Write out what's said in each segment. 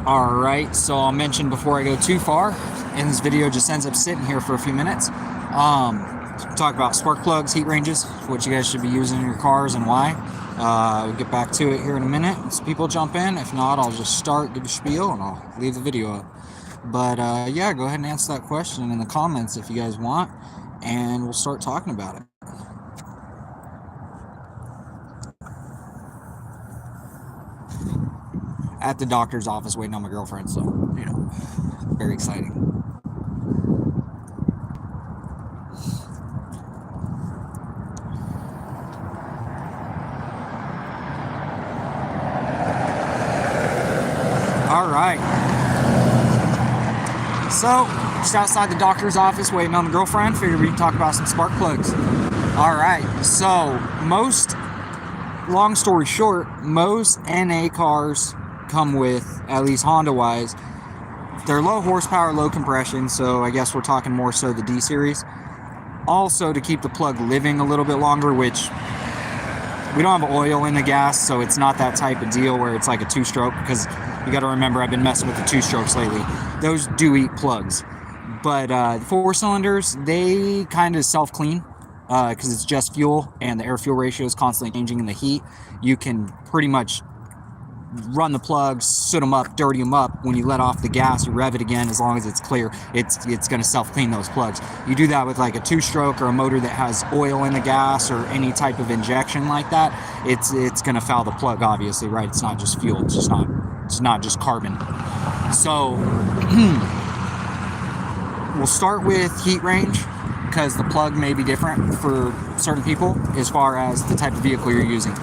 Alright, so I'll mention before I go too far, and this video just ends up sitting here for a few minutes, talk about spark plugs, heat ranges, what you guys should be using in your cars and why. We'll get back to it here in a minute as people jump in. If not, I'll just start, give a spiel, and I'll leave the video up. But yeah, go ahead and answer that question in the comments if you guys want, and we'll start talking about it. At the doctor's office waiting on my girlfriend, so, you know, very exciting. All right. So, just outside the doctor's office waiting on the girlfriend, figured we'd talk about some spark plugs. All right, so long story short, most NA cars come with, at least Honda-wise, they're low horsepower, low compression, so I guess we're talking more so the D series. Also, to keep the plug living a little bit longer, which we don't have oil in the gas, so it's not that type of deal where it's like a two-stroke, because you got to remember I've been messing with the two-strokes lately. Those do eat plugs. But four cylinders, they kind of self-clean because it's just fuel, and the air-fuel ratio is constantly changing in the heat. You can pretty much run the plugs, soot them up, dirty them up. When you let off the gas, you rev it again. As long as it's clear, it's going to self-clean those plugs. You do that with like a two-stroke or a motor that has oil in the gas or any type of injection like that, it's going to foul the plug, obviously, right? It's not just fuel. It's not just carbon. So we'll start with heat range, because the plug may be different for certain people as far as the type of vehicle you're using.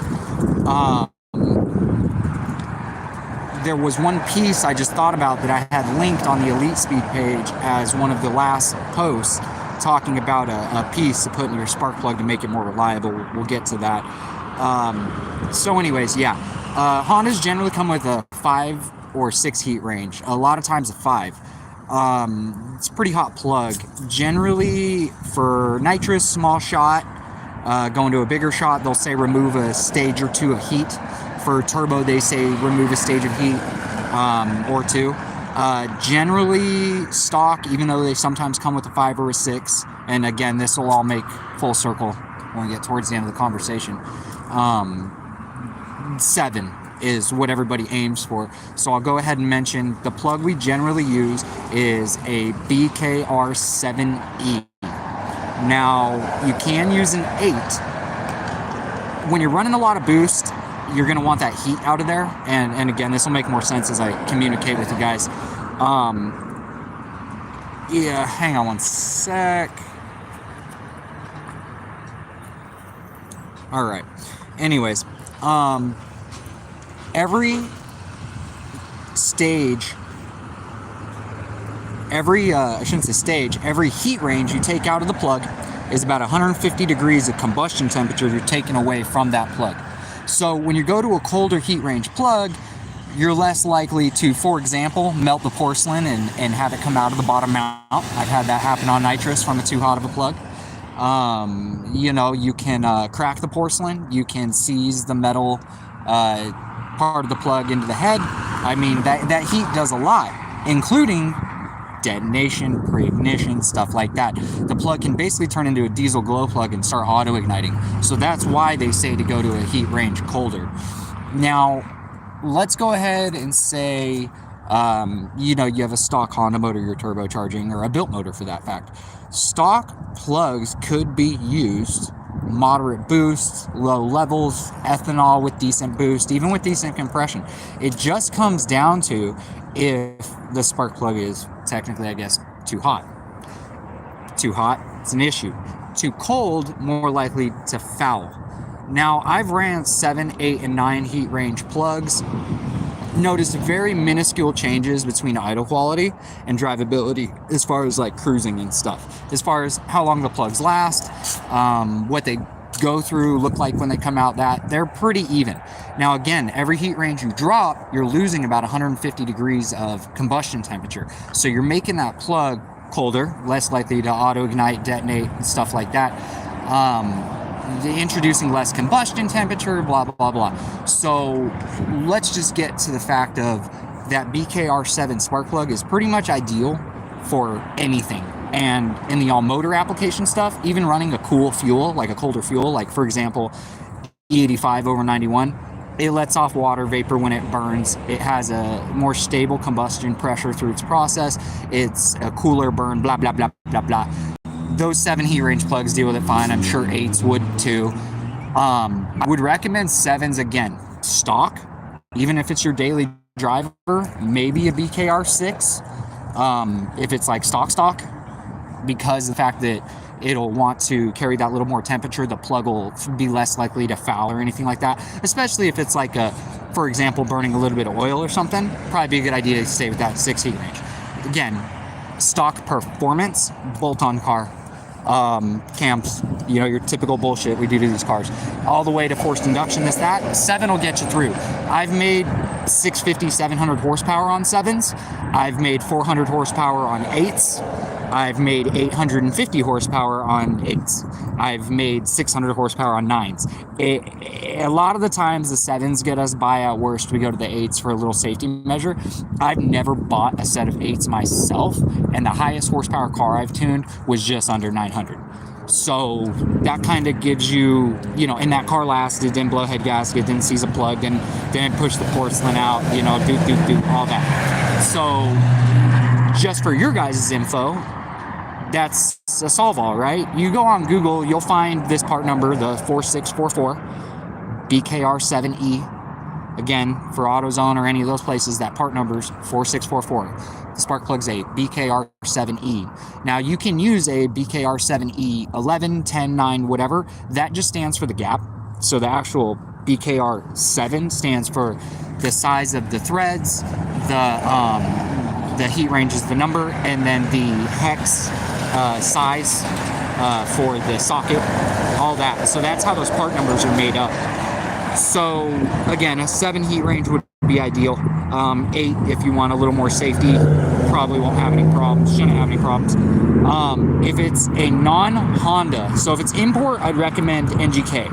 There was one piece I just thought about that I had linked on the Elite Speed page as one of the last posts, talking about a piece to put in your spark plug to make it more reliable. We'll get to that. So anyways, yeah. Hondas generally come with a 5 or 6 heat range. A lot of times a 5. It's a pretty hot plug. Generally, for nitrous, small shot, going to a bigger shot, they'll say remove a stage or 2 of heat. For turbo, they say remove a stage of heat or 2. Generally, stock, even though they sometimes come with a 5 or a 6, and again, this will all make full circle when we get towards the end of the conversation. 7 is what everybody aims for. So I'll go ahead and mention the plug we generally use is a BKR7E. Now, you can use an 8. When you're running a lot of boost, you're going to want that heat out of there. And again, this will make more sense as I communicate with you guys. Yeah, hang on one sec. All right. Anyways, every stage, I shouldn't say stage, every heat range you take out of the plug is about 150 degrees of combustion temperature you're taking away from that plug. So when you go to a colder heat range plug, you're less likely to, for example, melt the porcelain and have it come out of the bottom mount. I've had that happen on nitrous from a too hot of a plug. You know, you can crack the porcelain. You can seize the metal part of the plug into the head. I mean, that heat does a lot, including detonation, pre-ignition, stuff like that. The plug can basically turn into a diesel glow plug and start auto-igniting. So that's why they say to go to a heat range colder. Now, let's go ahead and say, you know, you have a stock Honda motor you're turbocharging, or a built motor for that fact. Stock plugs could be used, moderate boosts, low levels, ethanol with decent boost, even with decent compression. It just comes down to if the spark plug is technically, I guess, too hot. Too hot, it's an issue. Too cold, more likely to foul. Now, I've ran 7, 8, and 9 heat range plugs. Noticed very minuscule changes between idle quality and drivability as far as like cruising and stuff. As far as how long the plugs last, what they go through, look like when they come out, that they're pretty even. Now again, every heat range you drop, you're losing about 150 degrees of combustion temperature. So you're making that plug colder, less likely to auto-ignite, detonate, and stuff like that. Introducing less combustion temperature, blah, blah, blah, blah. So let's just get to the fact of that BKR7 spark plug is pretty much ideal for anything. And in the all motor application stuff, even running a cool fuel, like a colder fuel, like for example, E85 over 91, it lets off water vapor when it burns. It has a more stable combustion pressure through its process. It's a cooler burn, blah, blah, blah, blah, blah. Those 7 heat range plugs deal with it fine. I'm sure 8s would too. I would recommend 7s again, stock, even if it's your daily driver, maybe a BKR6, if it's like stock, because of the fact that it'll want to carry that little more temperature, the plug will be less likely to foul or anything like that, especially if it's like for example, burning a little bit of oil or something. Probably be a good idea to stay with that 6 heat range. Again, stock performance, bolt-on car, cams, your typical bullshit we do to these cars, all the way to forced induction, that 7 will get you through. I've made 650, 700 horsepower on 7s. I've made 400 horsepower on 8s. I've made 850 horsepower on 8s. I've made 600 horsepower on 9s. A lot of the times the 7s get us by. At worst, we go to the 8s for a little safety measure. I've never bought a set of 8s myself, and the highest horsepower car I've tuned was just under 900. So that kind of gives you, and that car lasted, didn't blow head gasket, didn't seize a plug, didn't push the porcelain out, do all that. So just for your guys' info, that's a solve-all, right? You go on Google, you'll find this part number, the 4644 BKR7E. Again, for AutoZone or any of those places, that part number's 4644. The spark plug's a BKR7E. Now, you can use a BKR7E 11, 10, 9, whatever. That just stands for the gap. So the actual BKR7 stands for the size of the threads, the heat range is the number, and then the hex size for the socket, all that. So that's how those part numbers are made up. So again, a 7 heat range would be ideal. 8 if you want a little more safety, probably won't have any problems, shouldn't have any problems. If it's a non-Honda, so if it's import, I'd recommend NGK.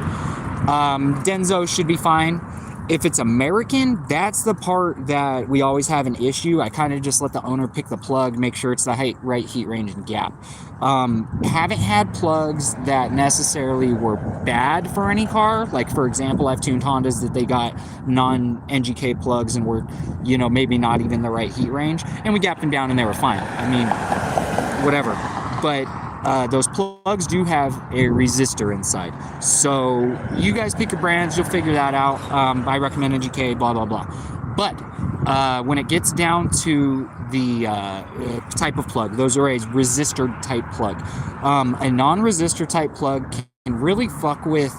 Denso should be fine. If it's American, that's the part that we always have an issue. I kind of just let the owner pick the plug, make sure it's the right heat range and gap. Haven't had plugs that necessarily were bad for any car. Like, for example, I've tuned Hondas that they got non-NGK plugs and were, maybe not even the right heat range. And we gapped them down and they were fine. I mean, whatever. But those plugs do have a resistor inside. So you guys pick your brands, you'll figure that out. I recommend NGK, blah, blah, blah. But when it gets down to the type of plug, those are a resistor type plug. A non-resistor type plug can really fuck with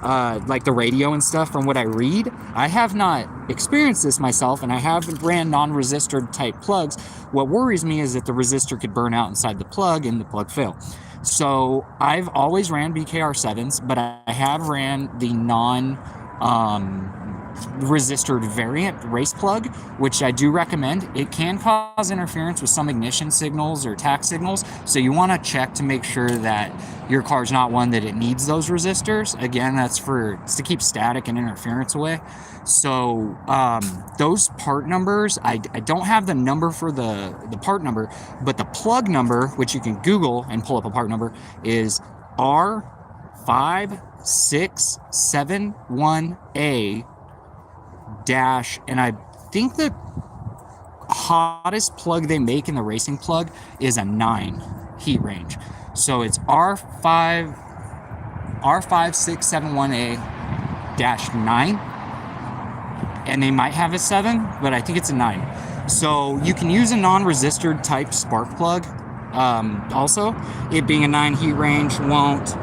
like the radio and stuff. From what I read, I have not experienced this myself, and I haven't ran non-resistor type plugs. What worries me is that the resistor could burn out inside the plug and the plug fail. So I've always ran BKR7s, but I have ran the non-resistored variant race plug, which I do recommend. It can cause interference with some ignition signals or tach signals, so you want to check to make sure that your car's not one that it needs those resistors. Again, it's to keep static and interference away. So those part numbers, I don't have the number for the part number, but the plug number, which you can Google and pull up a part number, is R5671A dash, and I think the hottest plug they make in the racing plug is a 9 heat range. So it's R5671A dash 9, and they might have a 7, but I think it's a 9. So you can use a non-resistor type spark plug. Also, it being a 9 heat range won't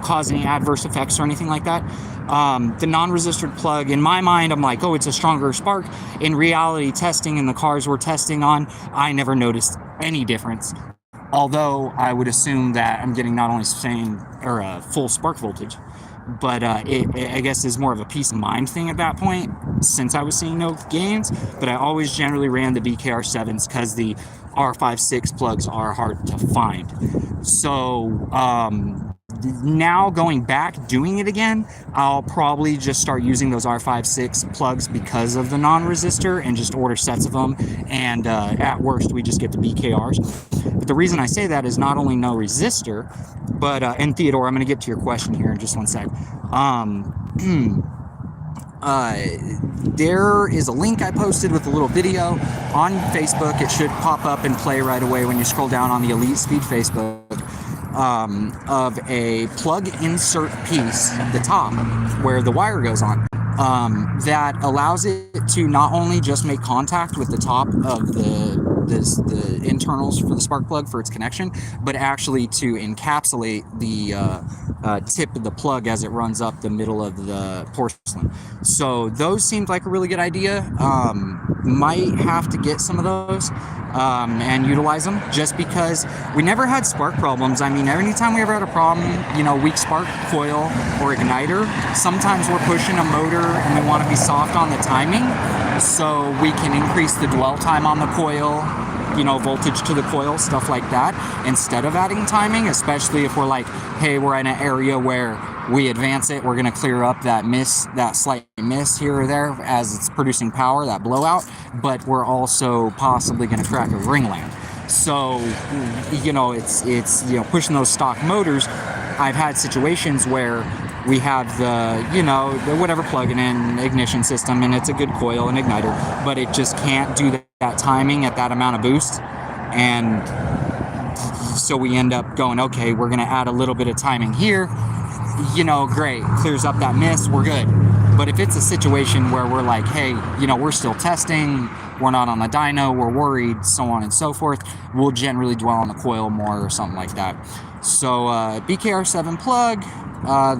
cause any adverse effects or anything like that. The non-resistor plug, in my mind, I'm like, oh, it's a stronger spark. In reality, testing in the cars we're testing on, I never noticed any difference. Although I would assume that I'm getting not only full spark voltage, but I guess is more of a peace of mind thing at that point, since I was seeing no gains. But I always generally ran the BKR7s because the R56 plugs are hard to find. So now going back, doing it again, I'll probably just start using those R56 plugs because of the non-resistor and just order sets of them. And at worst, we just get the BKRs. But the reason I say that is not only no resistor, but, and Theodore, I'm going to get to your question here in just one sec. There is a link I posted with a little video on Facebook. It should pop up and play right away when you scroll down on the Elite Speed Facebook, of a plug insert piece, the top where the wire goes on, that allows it to not only just make contact with the top of the internals for the spark plug for its connection, but actually to encapsulate the tip of the plug as it runs up the middle of the porcelain. So those seemed like a really good idea. Might have to get some of those and utilize them, just because we never had spark problems. I mean, anytime we ever had a problem, you know, weak spark coil or igniter, sometimes we're pushing a motor and we want to be soft on the timing so we can increase the dwell time on the coil, you know, voltage to the coil, stuff like that, instead of adding timing, especially if we're like, hey, we're in an area where we advance it, we're going to clear up that miss, that slight miss here or there as it's producing power, that blowout, but we're also possibly going to crack a ring lamp. So, you know, it's you know, pushing those stock motors. I've had situations where we have the, you know, the whatever plug-in ignition system, and it's a good coil and igniter, but it just can't do that timing at that amount of boost. And so we end up going, okay, we're going to add a little bit of timing here. You know, great, clears up that miss, we're good. But if it's a situation where we're like, hey, you know, we're still testing, we're not on the dyno, we're worried, so on and so forth, we'll generally dwell on the coil more or something like that. So BKR7 plug,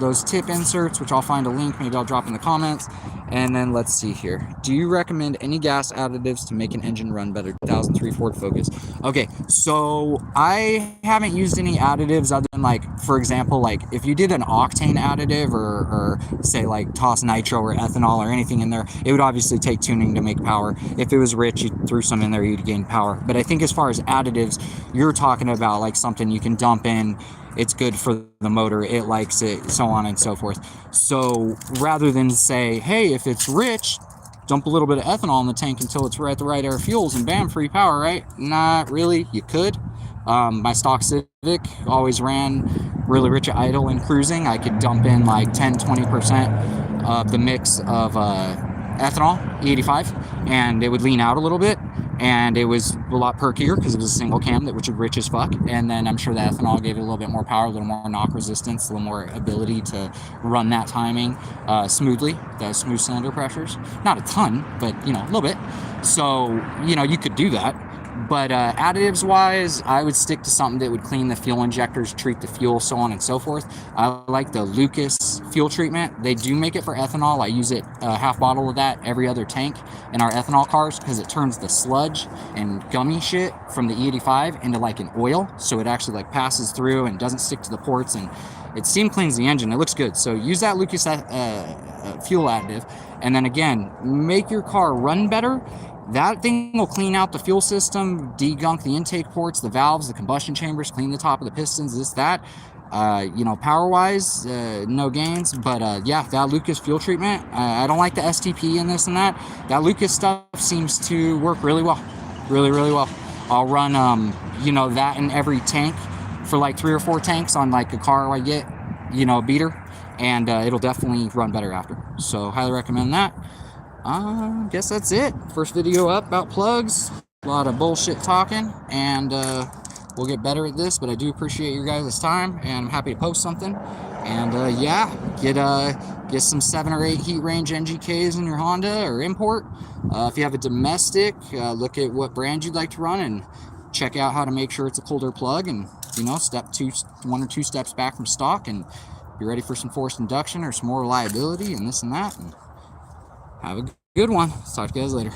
those tip inserts, which I'll find a link, maybe I'll drop in the comments. And then let's see here. Do you recommend any gas additives to make an engine run better? 2003 Ford Focus. Okay, so I haven't used any additives other than, like, for example, like if you did an octane additive or say like toss nitro or ethanol or anything in there, it would obviously take tuning to make power. If it was rich, you threw some in there, you'd gain power. But I think as far as additives, you're talking about like something you can dump in. It's good for the motor, it likes it, so on and so forth. So rather than say, hey, if it's rich, dump a little bit of ethanol in the tank until it's right at the right air fuels and bam, free power, right? Not really. You could. My stock Civic always ran really rich at idle and cruising. I could dump in like 10-20% of the mix of ethanol, E85, and it would lean out a little bit. And it was a lot perkier because it was a single cam that was rich as fuck. And then I'm sure the ethanol gave it a little bit more power, a little more knock resistance, a little more ability to run that timing smoothly, the smooth cylinder pressures. Not a ton, but, you know, a little bit. So, you know, you could do that. But additives wise, I would stick to something that would clean the fuel injectors, treat the fuel, so on and so forth. I like the Lucas fuel treatment. They do make it for ethanol. I use it half bottle of that every other tank in our ethanol cars because it turns the sludge and gummy shit from the E85 into like an oil. So it actually like passes through and doesn't stick to the ports, and it steam cleans the engine. It looks good. So use that Lucas fuel additive. And then again, make your car run better. That thing will clean out the fuel system, degunk the intake ports, the valves, the combustion chambers, clean the top of the pistons, this, that. You know, power-wise, no gains. But yeah, that Lucas fuel treatment, I don't like the STP and this and that. That Lucas stuff seems to work really well. Really, really well. I'll run, you know, that in every tank for like 3 or 4 tanks on like a car I get, you know, a beater. And it'll definitely run better after. So highly recommend that. Guess that's it. First video up about plugs. A lot of bullshit talking, and we'll get better at this, but I do appreciate your guys' time, and I'm happy to post something. And yeah, get some 7 or 8 heat range NGKs in your Honda or import. If you have a domestic, look at what brand you'd like to run and check out how to make sure it's a colder plug, and, you know, 1 or 2 steps back from stock, and be ready for some forced induction or some more reliability and this and that. And have a good one. Talk to you guys later.